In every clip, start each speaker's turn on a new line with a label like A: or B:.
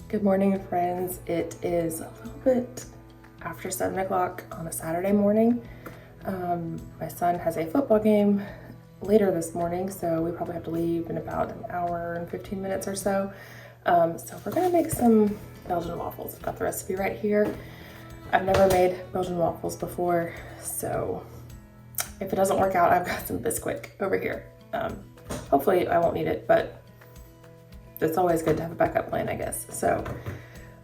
A: Good morning, friends. It is a little bit after 7 o'clock on a Saturday morning. My son has a football game later this morning, so we probably have to leave in about an hour and 15 minutes or so. So we're gonna make some Belgian waffles. I've got the recipe right here. I've never made Belgian waffles before, so if it doesn't work out, I've got some Bisquick over here. Hopefully I won't need it, but it's always good to have a backup plan, I guess. So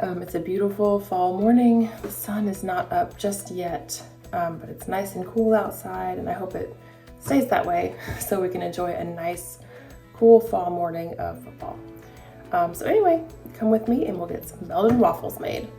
A: it's a beautiful fall morning. The sun is not up just yet, but it's nice and cool outside, and I hope it stays that way so we can enjoy a nice, cool fall morning of football. So anyway, come with me and we'll get some Belgian waffles made.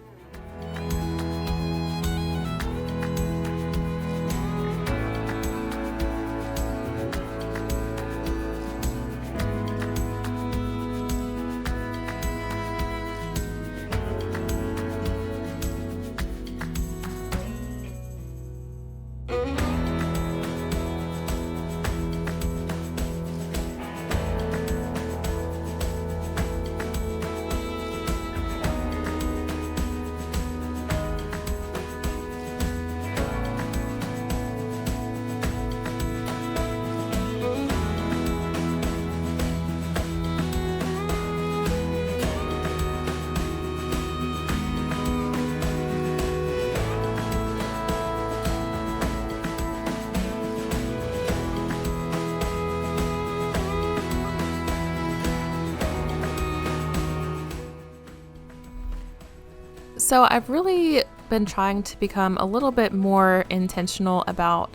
B: So I've really been trying to become a little bit more intentional about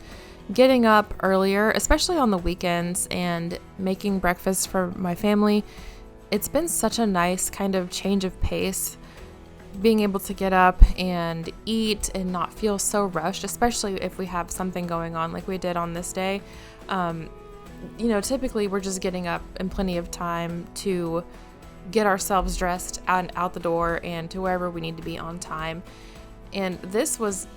B: getting up earlier, especially on the weekends, and making breakfast for my family. It's been such a nice kind of change of pace, being able to get up and eat and not feel so rushed, especially if we have something going on like we did on this day. Typically we're just getting up in plenty of time to get ourselves dressed and out the door and to wherever we need to be on time. And this was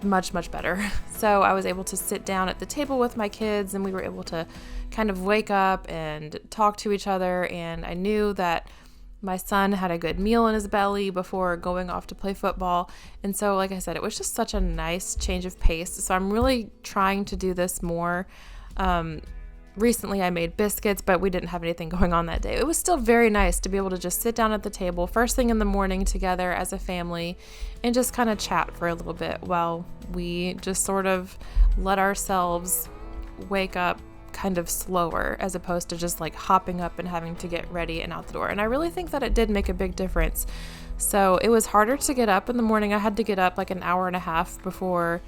B: much better. So I was able to sit down at the table with my kids, and we were able to kind of wake up and talk to each other. And I knew that my son had a good meal in his belly before going off to play football. And so, like I said, it was just such a nice change of pace. So I'm really trying to do this more. Recently I made biscuits, but we didn't have anything going on that day. It was still very nice to be able to just sit down at the table first thing in the morning together as a family and just kind of chat for a little bit while we just sort of let ourselves wake up kind of slower, as opposed to just like hopping up and having to get ready and out the door. And I really think that it did make a big difference. So it was harder to get up in the morning. I had to get up like an hour and a half before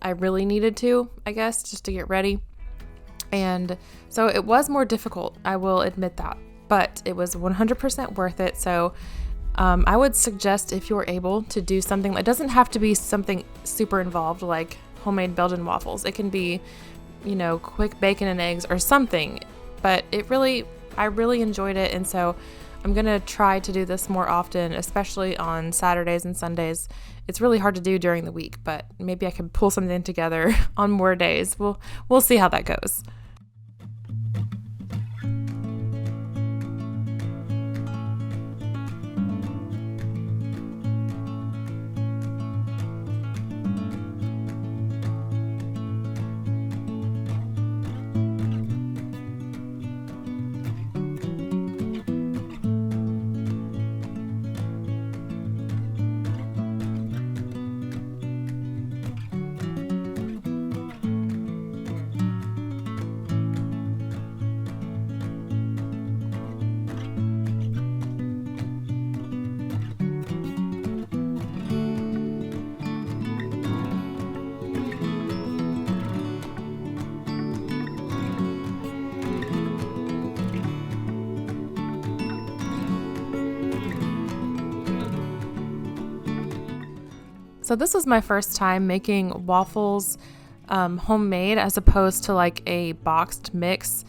B: I really needed to, I guess, just to get ready. And so it was more difficult, I will admit that, but it was 100% worth it. So I would suggest, if you're able to do something, it doesn't have to be something super involved like homemade Belgian waffles. It can be, quick bacon and eggs or something, but I really enjoyed it. And so I'm going to try to do this more often, especially on Saturdays and Sundays. It's really hard to do during the week, but maybe I can pull something together on more days. We'll see how that goes. So this was my first time making waffles homemade, as opposed to like a boxed mix.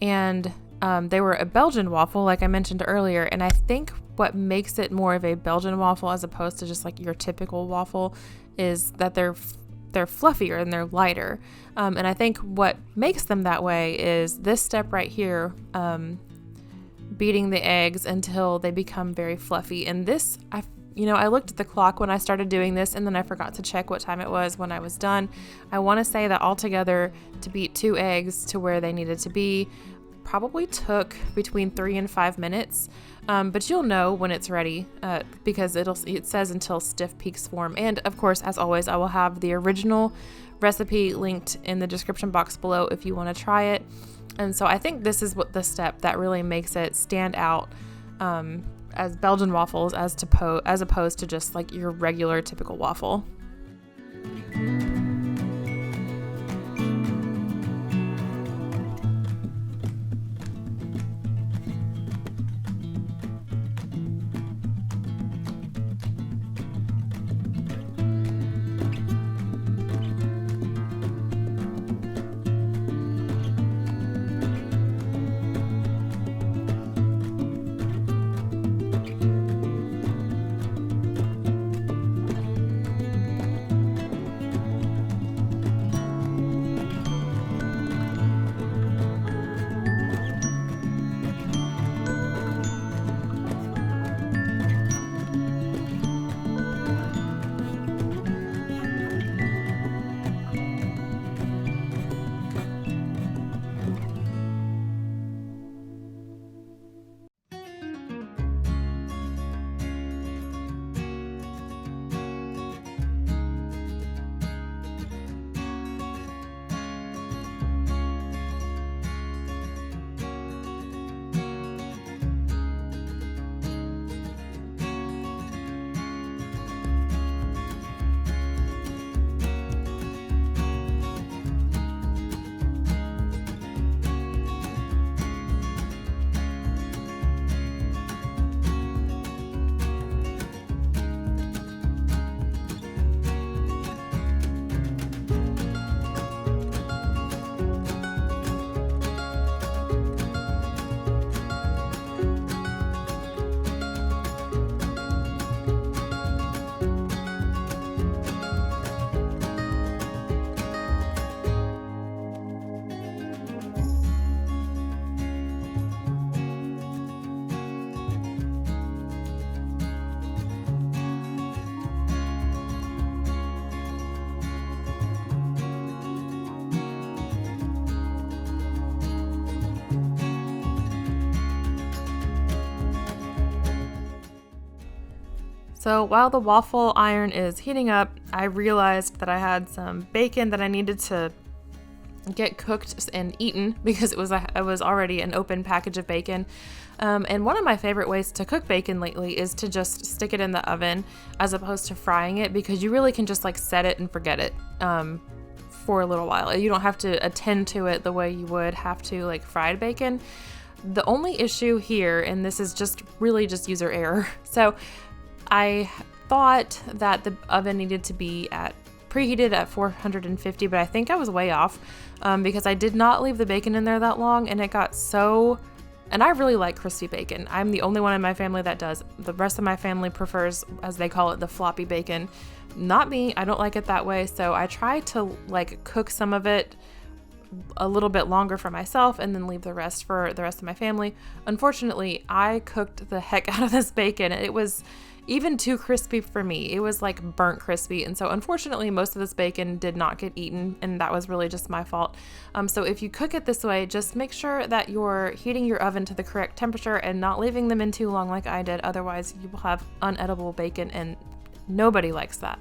B: And they were a Belgian waffle, like I mentioned earlier. And I think what makes it more of a Belgian waffle as opposed to just like your typical waffle is that they're fluffier and they're lighter. And I think what makes them that way is this step right here. beating the eggs until they become very fluffy. And this, I looked at the clock when I started doing this, and then I forgot to check what time it was when I was done. I want to say that altogether, to beat 2 eggs to where they needed to be, probably took between 3 and 5 minutes. But you'll know when it's ready because it says until stiff peaks form. And of course, as always, I will have the original recipe linked in the description box below if you want to try it. And so I think this is what the step that really makes it stand out as Belgian waffles as opposed to just like your regular typical waffle. So while the waffle iron is heating up, I realized that I had some bacon that I needed to get cooked and eaten because it was already an open package of bacon. And one of my favorite ways to cook bacon lately is to just stick it in the oven as opposed to frying it, because you really can just like set it and forget it for a little while. You don't have to attend to it the way you would have to like fried bacon. The only issue here, and this is just really just user error. So I thought that the oven needed to be preheated at 450, but I think I was way off because I did not leave the bacon in there that long, and it got so, and I really like crispy bacon. I'm the only one in my family that does. The rest of my family prefers, as they call it, the floppy bacon. Not me, I don't like it that way, so I try to like cook some of it a little bit longer for myself and then leave the rest for the rest of my family. Unfortunately, I cooked the heck out of this bacon. It was even too crispy for me. It was like burnt crispy. And so unfortunately, most of this bacon did not get eaten, and that was really just my fault. So if you cook it this way, just make sure that you're heating your oven to the correct temperature and not leaving them in too long like I did. Otherwise, you will have unedible bacon, and nobody likes that.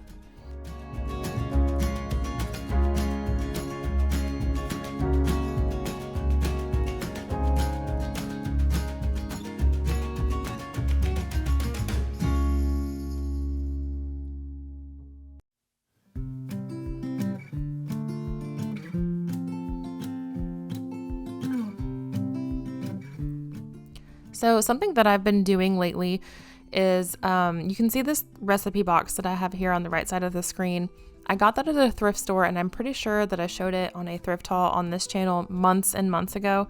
B: So something that I've been doing lately is you can see this recipe box that I have here on the right side of the screen. I got that at a thrift store, and I'm pretty sure that I showed it on a thrift haul on this channel months and months ago.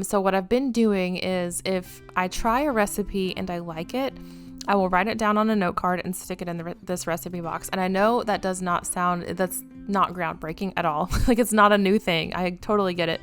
B: So what I've been doing is if I try a recipe and I like it, I will write it down on a note card and stick it in this recipe box. And I know that's not groundbreaking at all. Like, it's not a new thing. I totally get it.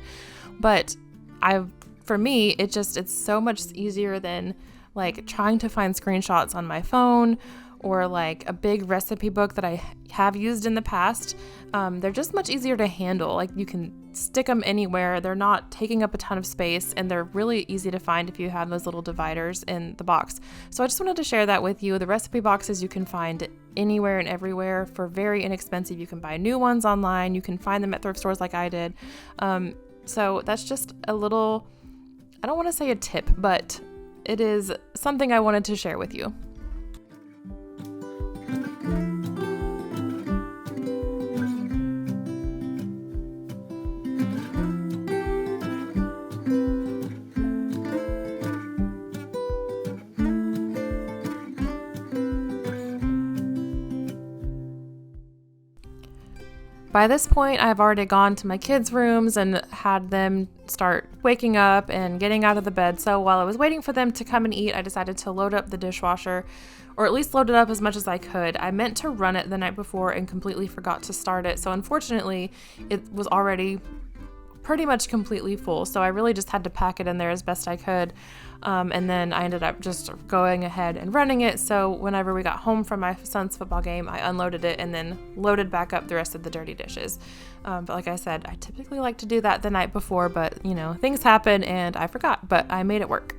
B: But I've for me, it's so much easier than like trying to find screenshots on my phone or like a big recipe book that I have used in the past. They're just much easier to handle. Like you can stick them anywhere. They're not taking up a ton of space, and they're really easy to find if you have those little dividers in the box. So I just wanted to share that with you. The recipe boxes you can find anywhere and everywhere for very inexpensive. You can buy new ones online. You can find them at thrift stores like I did. So that's just a little, I don't want to say a tip, but it is something I wanted to share with you. By this point, I've already gone to my kids' rooms and had them start waking up and getting out of the bed. So while I was waiting for them to come and eat, I decided to load up the dishwasher, or at least load it up as much as I could. I meant to run it the night before and completely forgot to start it. So unfortunately, it was already pretty much completely full. So I really just had to pack it in there as best I could. And then I ended up just going ahead and running it. So whenever we got home from my son's football game, I unloaded it and then loaded back up the rest of the dirty dishes. But like I said, I typically like to do that the night before, but you know, things happen and I forgot, but I made it work.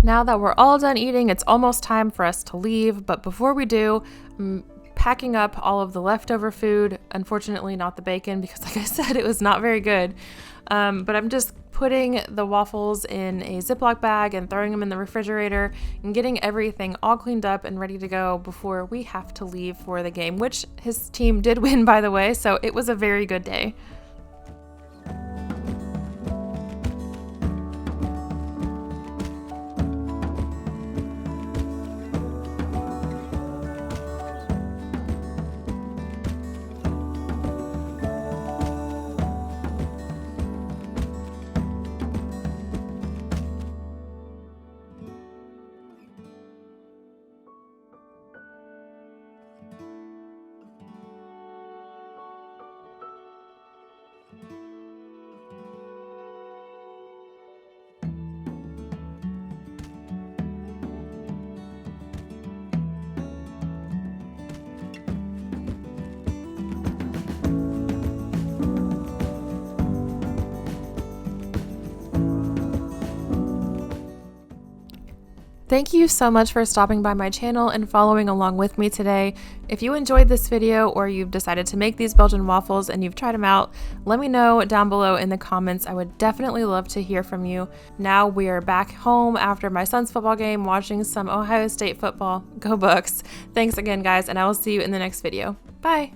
B: Now that we're all done eating, it's almost time for us to leave. But before we do, I'm packing up all of the leftover food. Unfortunately, not the bacon, because like I said, it was not very good. But I'm just putting the waffles in a Ziploc bag and throwing them in the refrigerator and getting everything all cleaned up and ready to go before we have to leave for the game, which his team did win, by the way. So it was a very good day. Thank you so much for stopping by my channel and following along with me today. If you enjoyed this video or you've decided to make these Belgian waffles and you've tried them out, let me know down below in the comments. I would definitely love to hear from you. Now we are back home after my son's football game watching some Ohio State football. Go Bucks! Thanks again, guys, and I will see you in the next video. Bye!